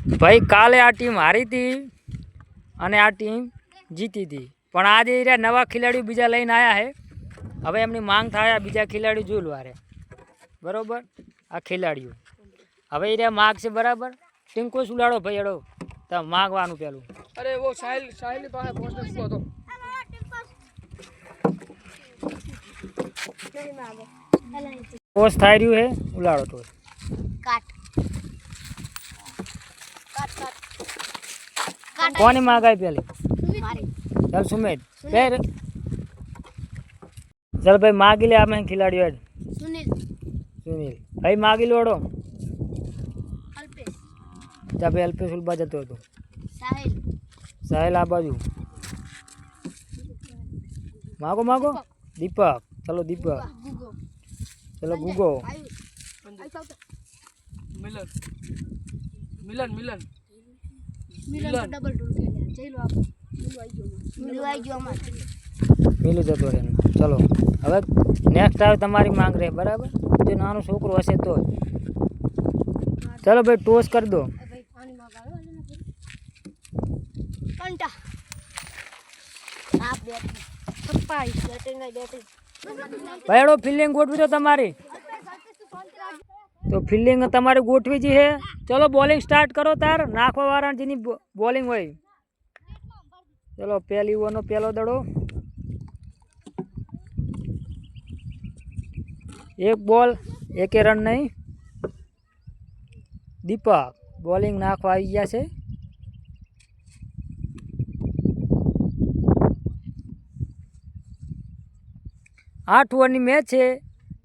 भाई काले आ टीम हारी थी અને આ ટીમ જીતી હતી, પણ આજે એ નવા ખેલાડીઓ બીજા લઈને આવ્યા છે। હવે એમની માંગ થાય બીજા ખેલાડીઓ જોઈ લો આરે બરાબર। આ ખેલાડીઓ હવે એ માગ છે બરાબર। ટીંકો સુલાડો ભાઈ એડો તો માગવાનું પેલું। અરે વો સાહિલ સાહિલ પાસે પોસ્ટ નખો તો પોસ્ટ થઈ રહ્યું છે ઉલાડો તો કાટ કાટ કાટ કોની માગ આવી પેલી મારી चल सुमित फिर चल भाई मागी ले आप खिलाड़ी आज सुनील सुनील भाई मागी लोड़ो अल्पेश जब अल्पेश उलबा जतो तो साहिल साहिल आ बाजू मागो मागो दीपक चलो दीपक गुगो चलो गुगो मिलन मिलन मिलन मिलन डबल टूल खेले चलो आप मिलवाई जो हमारे मिलू जतो रे चलो હવે નેક્સ્ટ આવે તમારી માંગ રહે બરાબર। જો નાનો છોકરો હશે તો ચલો ભાઈ ટોસ કરી દો। भाई पानी मांगा लो कंटा आप बैठ पप्पा बैटिंग बैटिंग ભાઈ એડો ફિલ્ડિંગ ગોઠવી દો તમારી। તો ફિલ્ડિંગ તમારી ગોઠવી જી છે। ચલો બોલિંગ સ્ટાર્ટ કરો તાર નાખવા વાળા જેની બોલિંગ હોય। चलो पहली ओवर नो पहलो दड़ो एक बॉल एक रन नहीं। दीपक बॉलिंग नाखवा आई गया से 8 ओवर नी मैच है।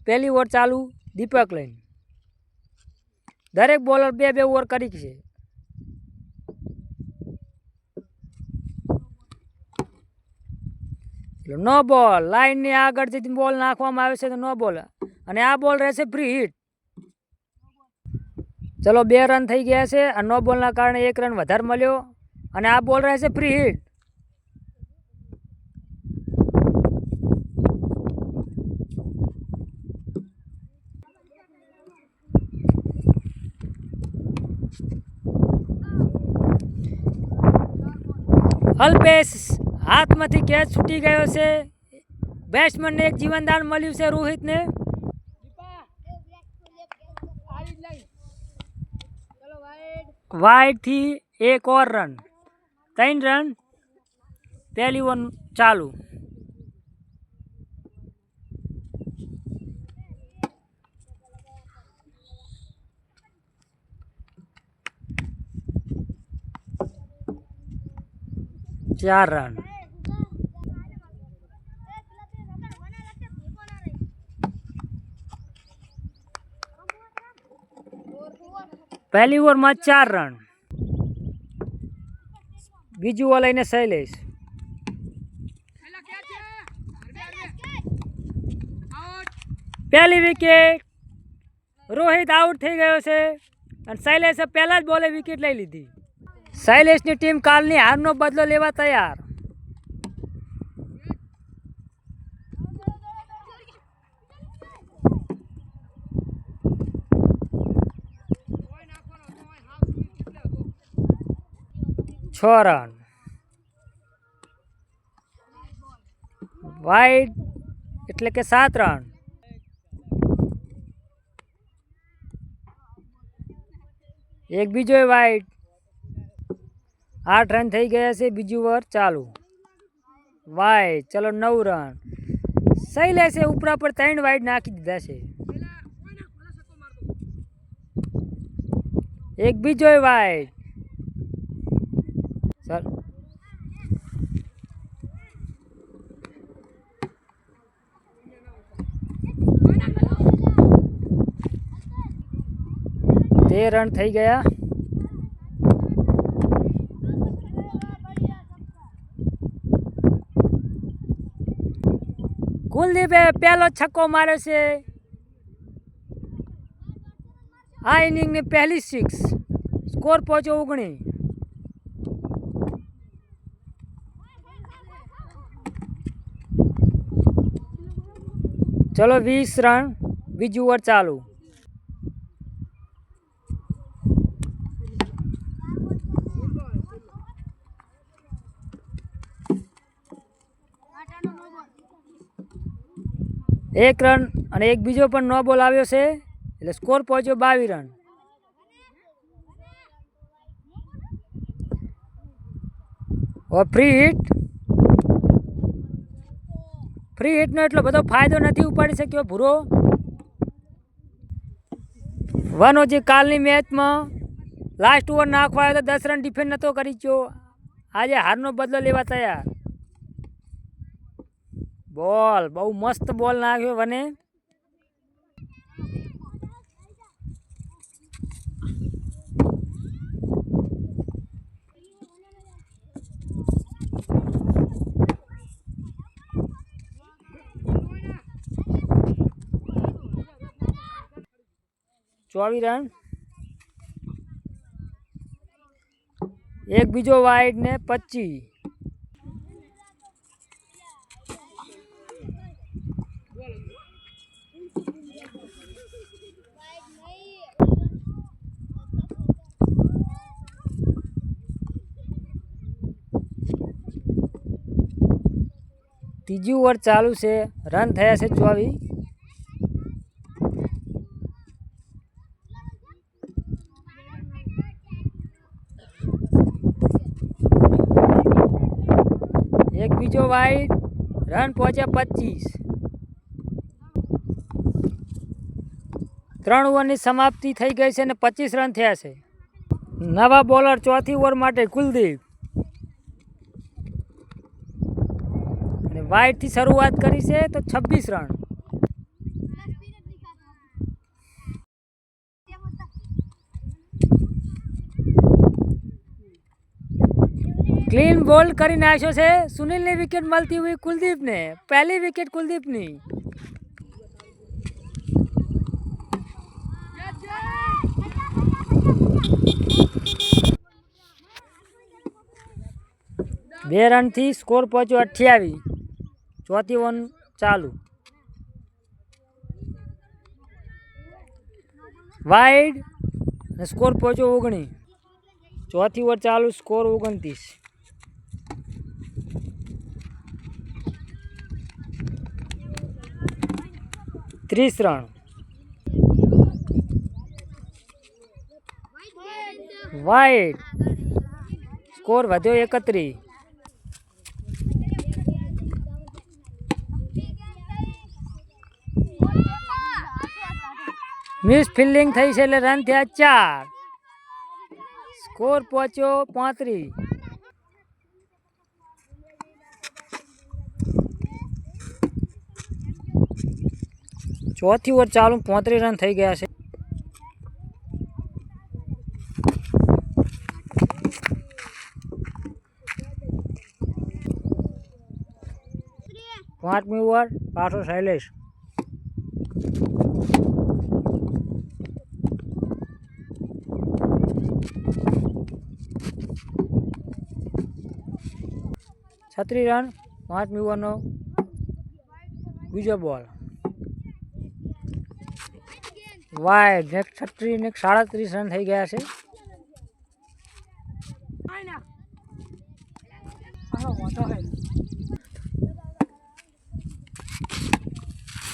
पहली ओवर चालू दीपक लईन दरेक बॉलर बे बे ओवर करी छे। नो बॉल लाइन ने आगळ थी बॉल नाखवामां आवे छे तो नो बॉल अने आ बॉल रहेशे फ्री हिट। चलो 2 रन थई गया छे अने नो बॉल ना कारणे 1 रन वधार मळ्यो अने आ बॉल रहेशे फ्री हिट। अल्पेश हाथ में कैच छूटी गयो से। बेट्समेन ने एक जीवनदान मळ्यु छे रोहित ने। वाइड थी एक और रन 3 रन। पहली ओवर चालू चार रन। पहली ओवर में 4 रन। बीजू ओवर लईने शैलेश पहली विकेट रोहित आउट थई गयो छे अने शैलेषे पहला ज बॉले विकेट लई लीधी। शैलेषनी टीम कालनी हारनो बदलो लेवा तैयार। छ रन वाइड एटले के 7 रन। एक बीजो वाइड 8 रन थई गया से। बीजू ओवर चालू वाइड चलो 9 रन। शैलेषे उपरा पर 3 वाइड नाखी दीधा छे। एक बीजो वाइड चल 13 रन थई गया। कुलदीपे पहलो छक्को मार्यो छे। आ इनिंग ने पहली 6 स्कोर पहुंचो 19। चलो 20 रन बीजू ओवर चालू 1 રન અને એક બીજો પણ નો બોલ આવ્યો છે એટલે સ્કોર પહોંચ્યો 22 રન. ફ્રી હિટનો એટલો બધો ફાયદો નથી ઉપાડી શક્યો ભૂરો. વનોજી કાલની મેચમાં લાસ્ટ ઓવર નાખવા આવ્યો તો 10 રન ડિફેન્ડ નહોતો કરી ગયો. આજે હારનો બદલો લેવા તૈયાર. બોલ બહુ મસ્ત બોલ નાખ્યો વને. ચોવીસ રન. એક બીજો વાઇડ ને 25. ત્રીજી ઓવર ચાલુ છે. રન થયા છે 24. એક બીજો વાઇડ. રન પહોંચ્યા 25. 3 ઓવરની સમાપ્તિ થઈ ગઈ છે અને 25 રન થયા છે. નવા બોલર ચોથી ઓવર માટે કુલદીપ. અને વાઇડથી શરૂઆત કરી છે તો 26 રન. ક્લીન બોલ્ડ કરી નાખ્યો છે. સુનિલની વિકેટ મળતી हुई કુલદીપને. પહેલી વિકેટ કુલદીપની. બે રનથી સ્કોર પહોંચ્યો 28. ચોથી ઓવર ચાલુ. વાઇડ અને સ્કોર પહોંચ્યો 19. ચોથી ઓવર ચાલુ. સ્કોર 29. ત્રીસ રન. વાઇડ. સ્કોર વધ્યો 31. મિસ ફિલ્ડિંગ થઈ છે એટલે રન થયા 4. સ્કોર પહોંચ્યો 35. ચોથી ઓવર ચાલુ. 35 રન થઈ ગયા છે. પાંચમી ઓવર. પાછો શૈલેષ. છત્રીસ રન. પાંચમી ઓવરનો બીજો બોલ. વાઇડ. ને 36 ને 37 રન થઈ ગયા છે.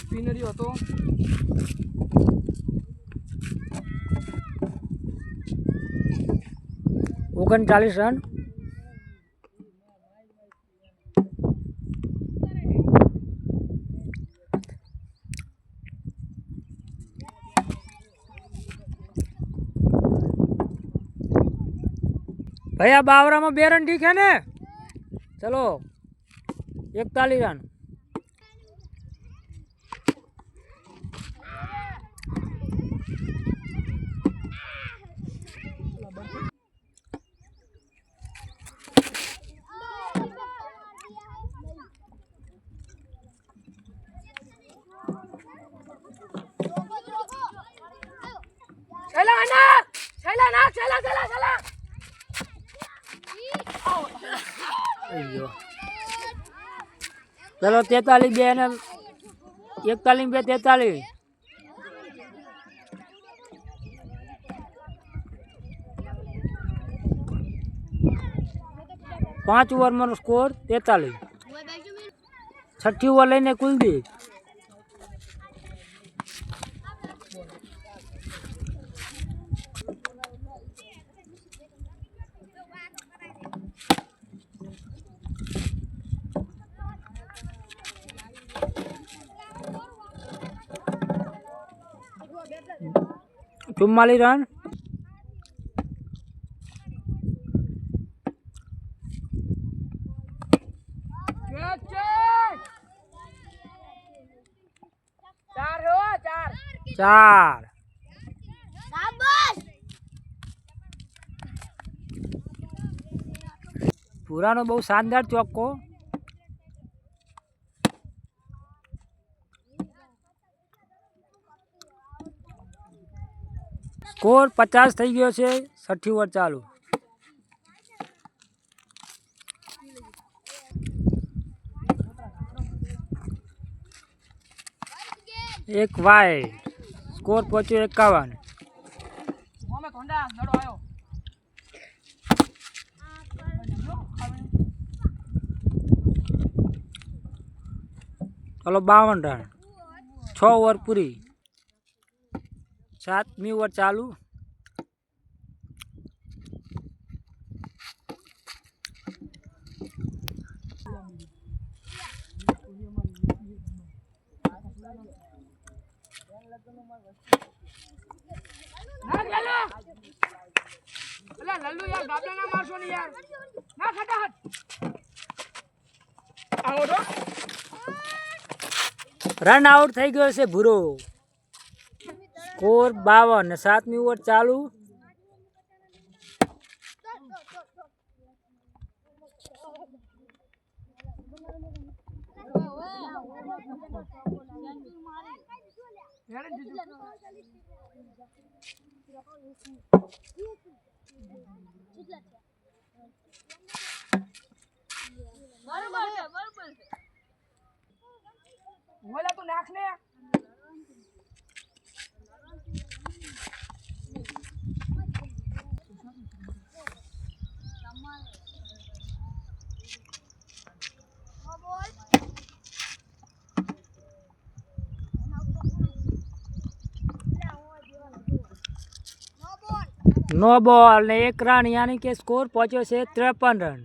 સ્પિનરી હતો. ઓગણચાલીસ રન. ભાઈ આ બાવરામાં 2 રન ઠીક હે ને. ચલો 41 રન. ચલો 43 2 ને 41 2 43. પાંચ ઓવરમાં સ્કોર 43. છઠ્ઠી ઓવર લઈને કુલદીપ. 44 રન. ચાર. શાબાશ પુરાનો બહુ શાનદાર ચોક્કો. સ્કોર 50 થઈ ગયો છે. 6 ઓવર ચાલુ. એક વાઇડ. સ્કોર પહોંચ્યો 51. ચલો 52 રન. 6 ઓવર પૂરી. 7મી ઓવર ચાલુ. લલ્લુ યાર ગાબડા ના મારશો ને યાર ના ફટાફટ આવો તો રન આઉટ થઈ ગયો છે ભૂરો. સ્કોર 52. 7મી ઓવર ચાલુ. બોલા તું નાખ ને નો બોલ ને 1 રન, યાની કે સ્કોર પહોંચ્યો છે 53 રન.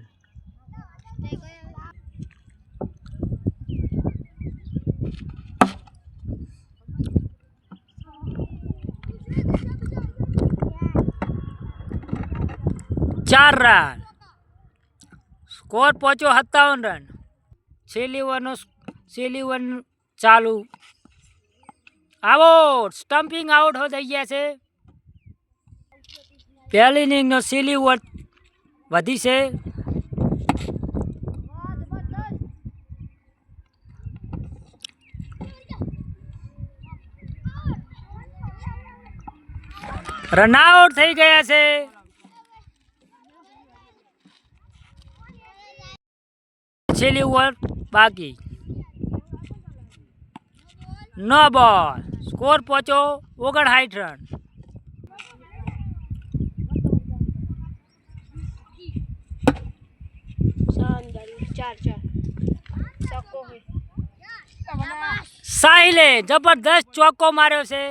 ચાર રન. સ્કોર પહોંચ્યો 57 રન. છેલ્લી ઓવર ચાલુ. આઉટ. સ્ટમ્પિંગ આઉટ થઈ ગયા છે. પહેલી ઇનિંગનો છેલ્લી ઓવર વધી છે. રનઆઉટ થઈ ગયા છે. છેલ્લી ઓવર બાકી. નો બોલ. સ્કોર પહોંચ્યો 59 રન. સાહિલે જબરદસ્ત ચોક્કો માર્યો છે.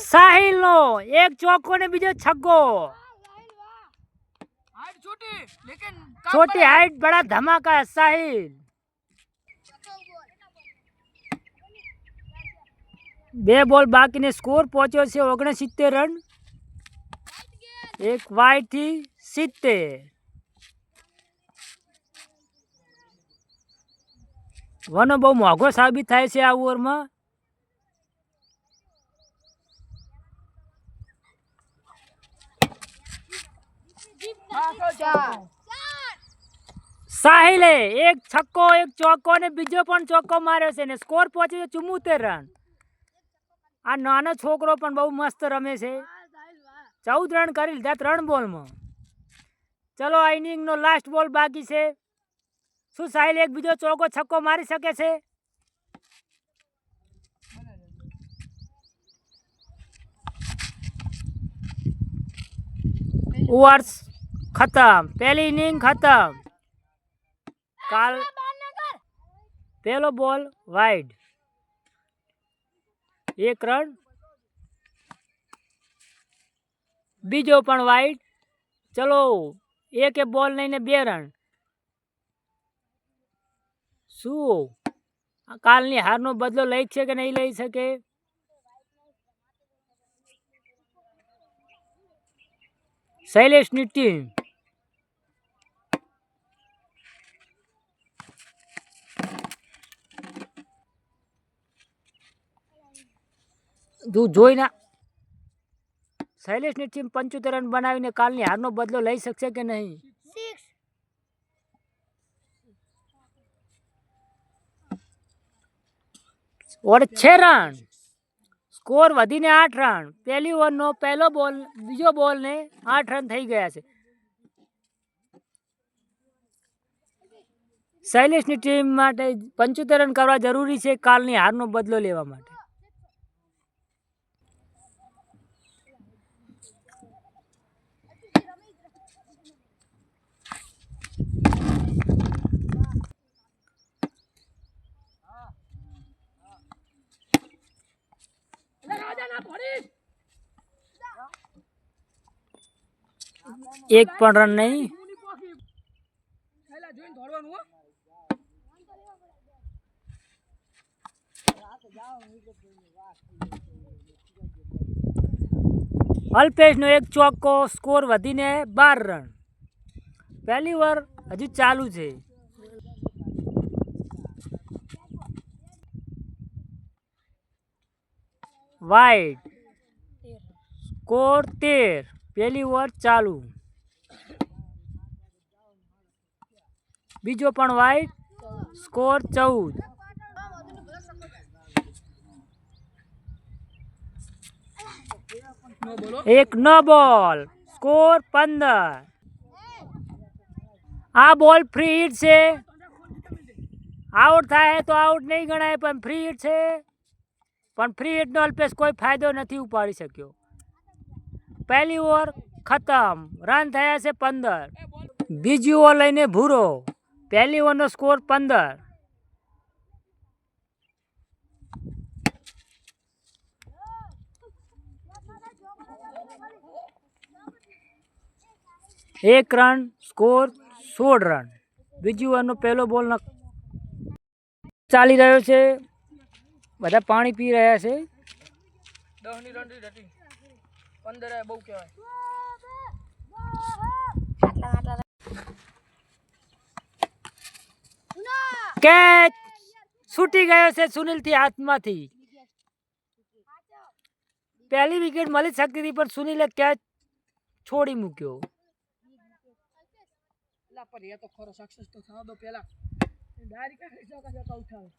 સાહિલ નો એક ચોક્કો ને બીજો છગ્ગો. हाइट छोटी लेकिन छोटी हाइट बड़ा धमाका है साहिल. 2 બોલ બાકીને સ્કોર પહોંચ્યો છે 69 રન. એક વાઇડ થી 70. વનો બહુ મોંઘો સાબિત થાય છે આ ઓવરમાં. સાહિલે એક છક્કો એક ચોક્કો ને બીજો પણ ચોક્કો માર્યો છે ને સ્કોર પહોંચ્યો 74 રન. આ નાનો છોકરો પણ બહુ મસ્ત રમે છે. 14 રન કરી લીધા 3 બોલમાં. ચલો આ ઇનિંગનો લાસ્ટ બોલ બાકી છે. શું સાહિલ એક બીજો ચોક્કો છક્કો મારી શકે છે? ઓવર્સ ખતમ. પહેલી ઇનિંગ ખતમ. કાલ પહેલો બોલ વાઇડ. 1 રન. બીજો પણ વાઇડ. ચલો એક બોલ લઈને 2 રન. શું કાલની હારનો બદલો લઈ છે કે નહીં લઈ શકે? શૈલેષની ટીમ તું જોઈ ના, શૈલેષની ટીમ 75 રન બનાવીને કાલની હારનો બદલો લઈ શકશે કે નહીં? 6 રન, સ્કોર વધીને 8 રન. પહેલી ઓવરનો પહેલો બોલ, બીજો બોલ ને 8 રન થઈ ગયા છે. શૈલેષની ટીમ માટે 75 રન કરવા જરૂરી છે કાલની હારનો બદલો લેવા માટે. એક પણ રન નહીં. અલ્પેશનો એક ચોક્કો, સ્કોર વધીને 12 રન. પહેલી ઓવર હજુ ચાલુ છે. Wide, score 13. પહેલી ઓવર ચાલુ. બીજો પણ વાઇડ, સ્કોર 14. એક નો બોલ, સ્કોર 15. આ બોલ ફ્રી હિટ છે. આઉટ થાય તો આઉટ નહીં ગણાય, પણ ફ્રી હિટ છે. પણ ફ્રી હિટનો અલ્પેશ કોઈ ફાયદો નથી ઉપાડી શક્યો. પહેલી ઓવર ખતમ, રન થયા છે 15. બીજી ઓવર લઈને ભૂરો. પહેલી ઓવરનો સ્કોર 15. એક રન, સ્કોર 16 રન. બીજી ઓવરનો પહેલો બોલ ચાલી રહ્યો છે. બધા પાણી પી રહ્યા છે. 10 ની રન હતી, 15 બહુ કહેવાય. કેચ છૂટી ગયો છે સુનિલથી હાથમાંથી. પહેલી વિકેટ મળી શકતી હતી, પણ સુનિલે કેચ છોડી મૂક્યો. પર એ તો ખરો સક્સેસ તો થવા દો પેલા. ડાયરેક્ટ આખી ચોકા ઉઠાવે.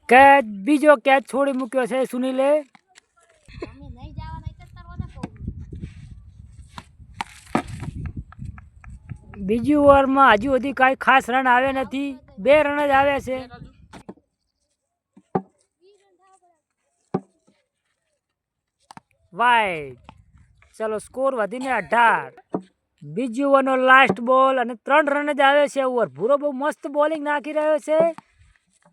કેચ, બીજો કેચ છોડી મૂક્યો છે સુનિલે. બીજી ઓવરમાં હજુ સુધી કાંઈ ખાસ રન આવ્યા નથી. 2 રન જ આવ્યા છે. વાઇડ, ચલો સ્કોર વધીને 18. બીજી ઓવરનો લાસ્ટ બોલ અને 3 રન જ આવે છે. ઓવર ભૂરો બહુ મસ્ત બોલિંગ નાખી રહ્યો છે,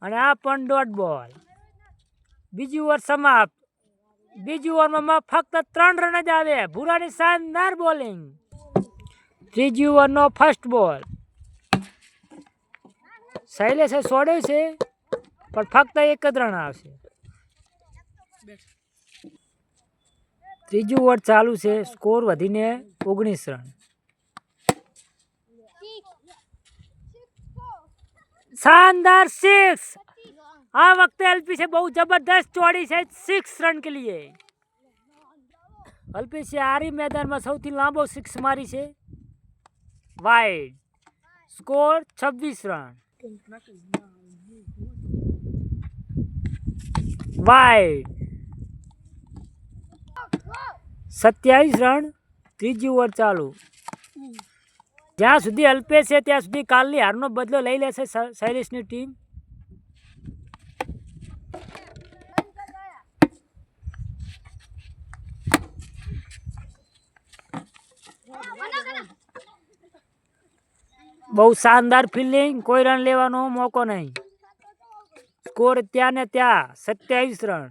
અને આ પણ ડોટ બોલ. બીજી ઓવર સમાપ્ત. બીજી ઓવરમાં ફક્ત 3 રન જ આવે. ભૂરાની શાનદાર બોલિંગ. ત્રીજી ઓવરનો ફર્સ્ટ બોલ. શૈલેષે છોડ્યો છે, પણ ફક્ત 1 જ રન આવશે. ત્રીજી ઓવર ચાલુ છે. સ્કોર વધીને 19 રન. शानदार 6. આ વખતે અલ્પેશે બહુ જબરદસ્ત ચોડી છે. 6 રન કે લીએ. અલ્પેશે આરી મેદાનમાં સૌથી લાંબો 6 મારી છે. Wide, score 26 run. Wide, 27 run. ત્રીજી ઓવર ચાલુ. જ્યાં સુધી અલ્પેશ છે ત્યાં સુધી કાલની હારનો બદલો લઈ લેશે શૈલેષની ટીમ. બહુ શાનદાર ફિલ્ડિંગ, કોઈ રન લેવાનો મોકો નહીં. સ્કોર ત્યાં ને ત્યાં 27 રન.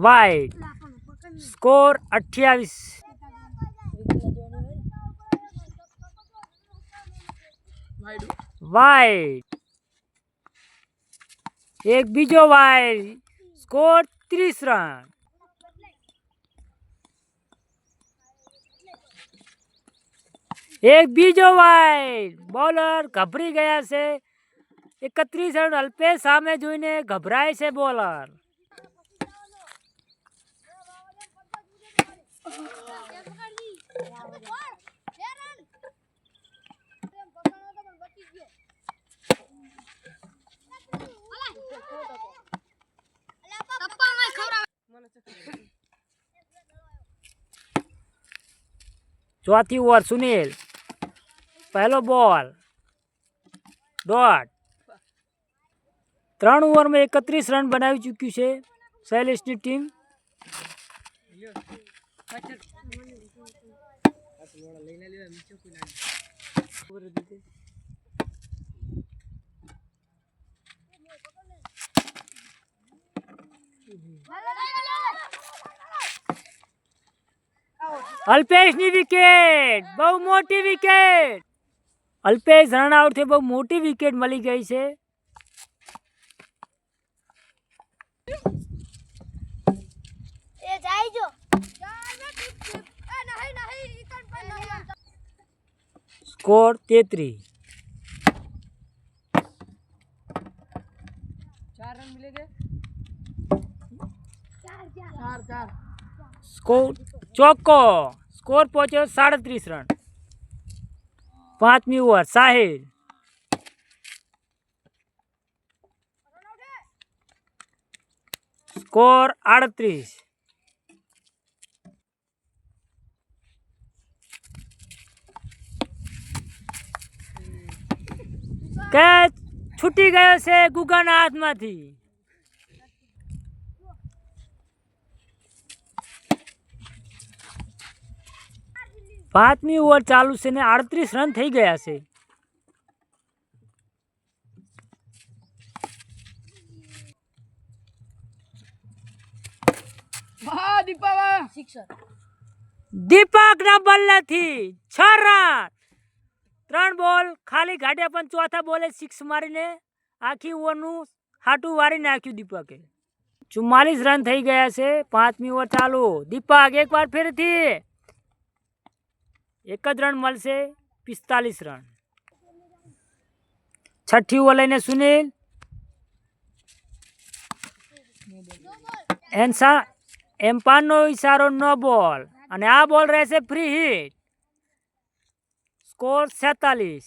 વાઇડ. સ્કોર 28. વાઇડ. એક બીજો વાઇડ. Score 30 run. એક બીજો વાઇડ. બોલર ગભરી ગયા છે. 31 રન. અલ્પેશ સામે જોઈને ગભરાય છે બોલર. ચોથી ઓવર સુનિલ. પહેલો બોલ. ડોટ. 3 ઓવરમાં 31 રન બનાવી ચૂક્યું છે શૈલેષની ટીમ. અલ્પેશની વિકેટ. બહુ મોટી વિકેટ. અલ્પેશ રન આઉટ થી બહુ મોટી વિકેટ મળી ગઈ છે. સ્કોર 33. 4 रन मिलेंगे। 4 स्कोर ચોક્કો. સ્કોર પહોંચ્યો 37 રન. 5મી ઓવર સાહિલ. સ્કોર 38. કેચ છૂટી ગયો છે ગુગાના હાથમાંથી. પાંચમી ઓવર ચાલુ છે ને 38 રન થઈ ગયા છે. वाह दीपा वाह सिक्सर। દીપક ના બલ્લેથી 6 રન. 3 બોલ ખાલી ઘાટ્યા પણ ચોથા બોલે 6 મારીને આખી ઓવરનું હાટું વારી નાખ્યું દીપકે. 44 રન થઈ ગયા છે. 5મી ઓવર ચાલુ. દીપક એકવાર ફેરથી 1 જ રન મળશે. 45 રન. 6ઠી ઓવર લઈને સુનિલ. એમ્પાયરનો ઈશારો નો બોલ અને આ બોલ રહેશે ફ્રી હિટ. સ્કોર 46.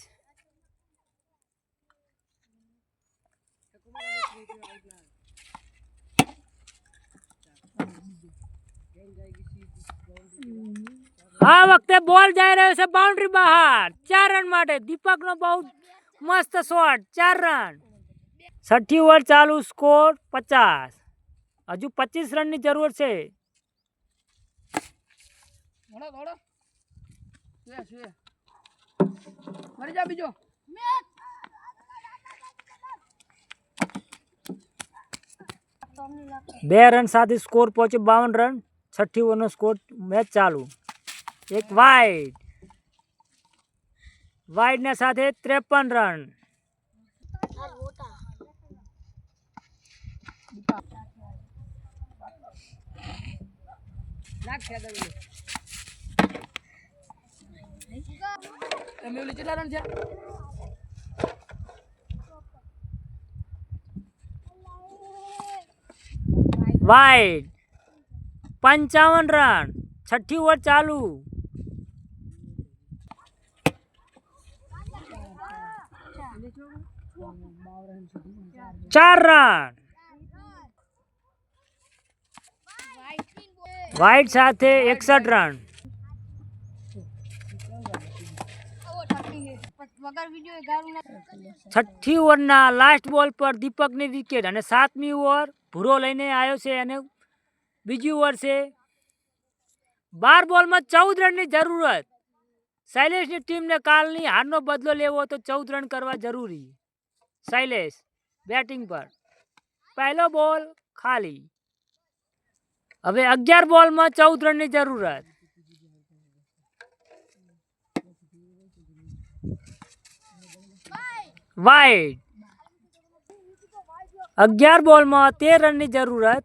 આ વખતે બોલ જઈ રહ્યો છે બાઉન્ડ્રી બહાર 4 રન માટે. દીપકનો બહુ મસ્ત શોટ. 4 રન. 6ઠી ઓવર ચાલુ. સ્કોર 50. હજુ 25 રનની જરૂર છે. ઘોડો ઘોડો સુએ સુએ મરી જા બીજો. 2 રન સાથે સ્કોર પહોંચ્યો 52 રન. 6ઠી ઓવરનો સ્કોર. મેચ ચાલુ. એક વાઇડ. વાઇડના સાથે 53 રન. નાખ છે દે તમે ઓલી કેટલા રન છે? વાઇડ. 55 રન. 6ઠી ઓવર ચાલુ. ચાર રન. વાઇડ સાથે 61 રન. વગર વિડિયો ગારું ના છઠ્ઠી ઓવરના લાસ્ટ બોલ પર દીપકની વિકેટ અને 7મી ઓવર ભૂરો લઈને આવ્યો છે અને બીજી ઓવર છે 12 બોલમાં 14 રનની જરૂરત. શૈલેષની ટીમને કાલની હારનો બદલો લેવો તો 14 રન કરવા જરૂરી. શૈલેષ બેટિંગ પર પહેલો બોલ ખાલી. હવે 11 બોલમાં 14 રનની જરૂરત. વાઇડ 11 બોલમાં 13 રનની જરૂરત.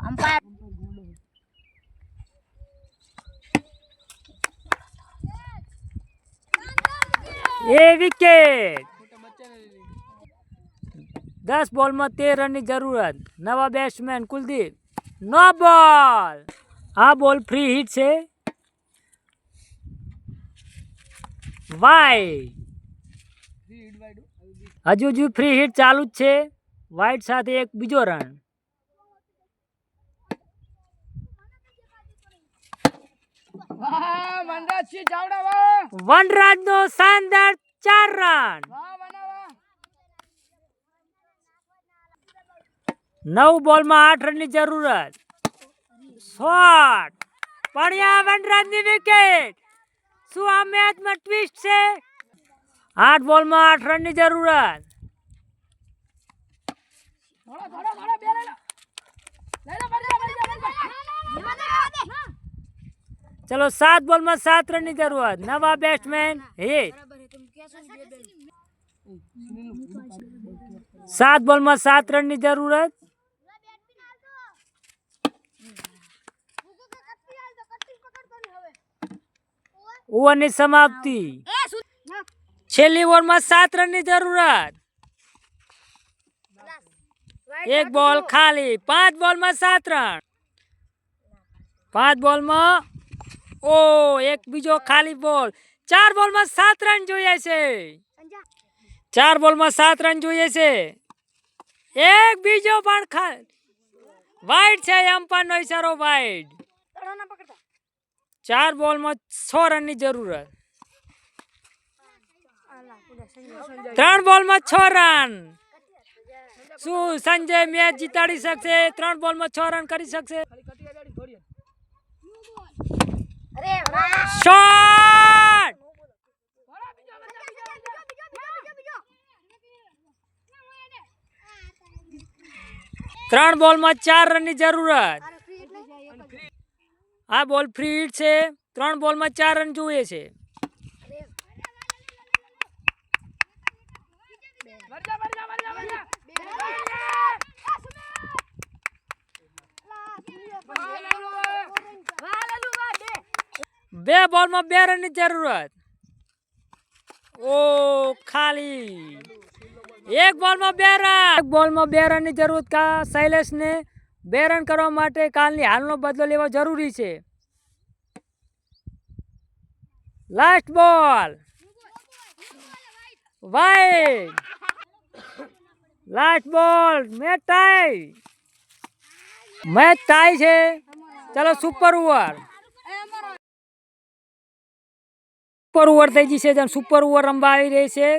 અમ્પાયર એ વિકેટ. 10 બોલમાં 13 રનની જરૂરત. નવા બેટ્સમેન કુલદીપ. નો બોલ. આ બોલ ફ્રી હિટ છે. વાઇડ હજુ ફ્રી હિટ ચાલુ જ છે. વાઇડ સાથે એક બીજો રન. વાહ વનરાજસિંહ ચાવડા વાહ વનરાજનો શાનદાર 4 રન. વાહ વના વાહ 9 બોલમાં 8 રનની જરૂરત. શોટ પડ્યા વનરાજની વિકેટ. શું આ મેચમાં ટ્વિસ્ટ છે? 8 બોલમાં 8 રનની જરૂરત. થોડા થોડા થોડા બે લઈ લો પડી ચલો 7 બોલમાં 7 રનની જરૂરત. નવા બેટ્સમેન હિટ. 7 બોલમાં 7 રનની જરૂરત. ઓવરની સમાપ્તિ. છેલ્લી ઓવરમાં 7 રનની જરૂરત. એક બોલ ખાલી. 5 બોલમાં 7 રન. 5 બોલમાં એક બીજો ખાલી બોલ. 4 બોલમાં 7 રન જોઈએ છે. 4 બોલમાં 7 રન જોઈએ છે. એક બીજો પણ વાઇડ છે. એમ્પાયરનો ઈશારો વાઇડ. 4 બોલમાં 6 રનની જરૂરત. 3 બોલમાં 6 રન. શું સંજય મેચ જીતાડી શકશે? 3 બોલમાં 6 રન કરી શકશે? અરે વાહ શોટ 3 બોલમાં 4 રનની જરૂરત. આ બોલ ફ્રી હિટ છે. 3 બોલમાં 4 રન જોઈએ છે. બે બોલમાં 2 રનની જરૂરત. ખાલી. 1 બોલમાં 2 રન. 1 બોલમાં 2 રનની જરૂરત. શૈલેષને 2 રન કરવા માટે કાલની હારનો બદલો લેવો જરૂરી છે. લાસ્ટ બોલ વાઇડ. લાસ્ટ બોલ. મેચ ટાઈ છે. ચલો સુપર ઓવર. સુપર ઓવર થઈ જશે. સુપર ઓવર રમવા આવી રહી છે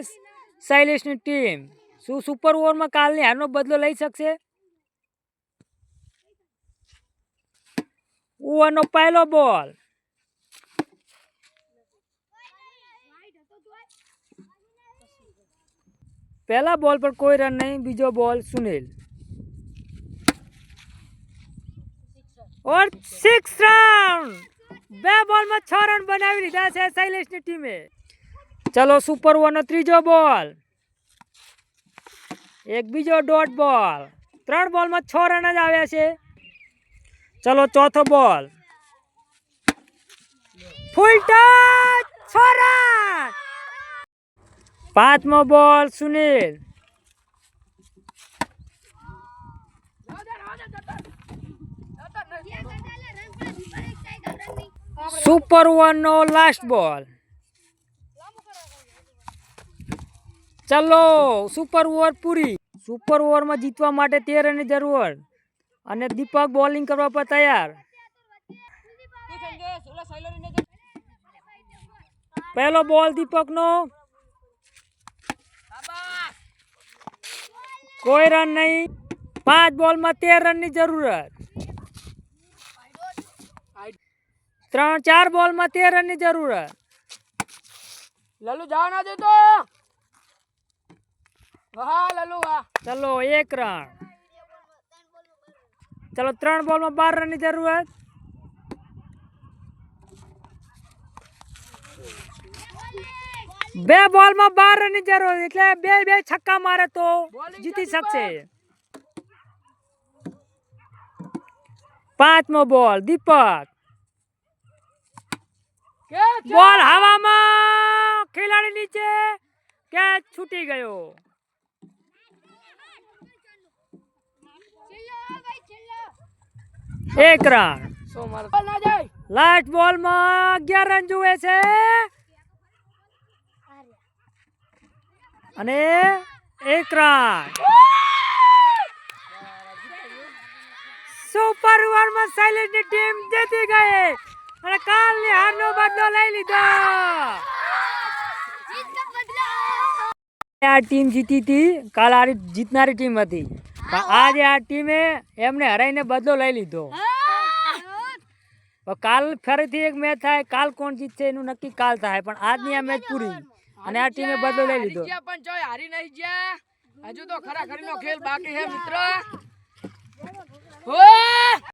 શૈલેષની ટીમ. શું સુપર ઓવરમાં કાલની હારનો બદલો લઈ શકશે? ઓવરનો પહેલો બોલ. પહેલા બોલ પર કોઈ રન નહીં. બીજો બોલ સુનિલ. ઓર 6 રન. 2 બોલમાં 6 રન બનાવી લીધા છે શૈલેષની ટીમે. ચલો સુપર ઓવરનો ત્રીજો બોલ. એક બીજો ડોટ બોલ. 3 બોલમાં 6 રન જ આવ્યા છે. ચલો ચોથો બોલ. ફૂલ ટચ 6 રન. 5મો બોલ સુનિલ. સુપર ઓવરનો લાસ્ટ બોલ. ચલો સુપર ઓવર પૂરી. સુપર ઓવરમાં જીતવા માટે 13 રનની જરૂર અને દીપક બોલિંગ કરવા પર તૈયાર. પહેલો બોલ દીપકનો, કોઈ રન નહીં. 5 બોલમાં 13 રનની જરૂરત. 4 બોલમાં 13 રનની જરૂરત. લલ્લુ જવા ના દેતો. વાહ લલ્લુ વાહ. ચલો 1 રન. ચલો 3 બોલમાં 12 રનની જરૂરત. 2 બોલમાં 12 રનની જરૂર, એટલે 2 છક્કા મારે તો જીતી શકશે. 5મો બોલ દીપક, બોલ હવામાં, ખેલાડી નીચે, કેચ છૂટી ગયો. એક રન. સો મારો બોલ ના જાય. લાસ્ટ બોલમાં 11 રન જુએ છે અને 1 રન. સુપર ઓવરમાં શૈલેષની ટીમ જીતી ગઈ અને કાલની હારનો બદલો લઈ લીધો. આ ટીમ જીતી હતી, કાલ આ જીતનારી ટીમ હતી, પણ આજે આ ટીમે એમને હરાઈને બદલો લઈ લીધો. કાલ ફરીથી એક મેચ થાય, કાલ કોણ જીતશે એનું નક્કી કાલ થાય, પણ આજની આ મેચ પૂરી અને આ ટીમે બદલો લઈ લીધો. પણ જોય હારી નહીં ગયા, હજુ તો ખરા ખરીનો ખેલ બાકી છે મિત્ર.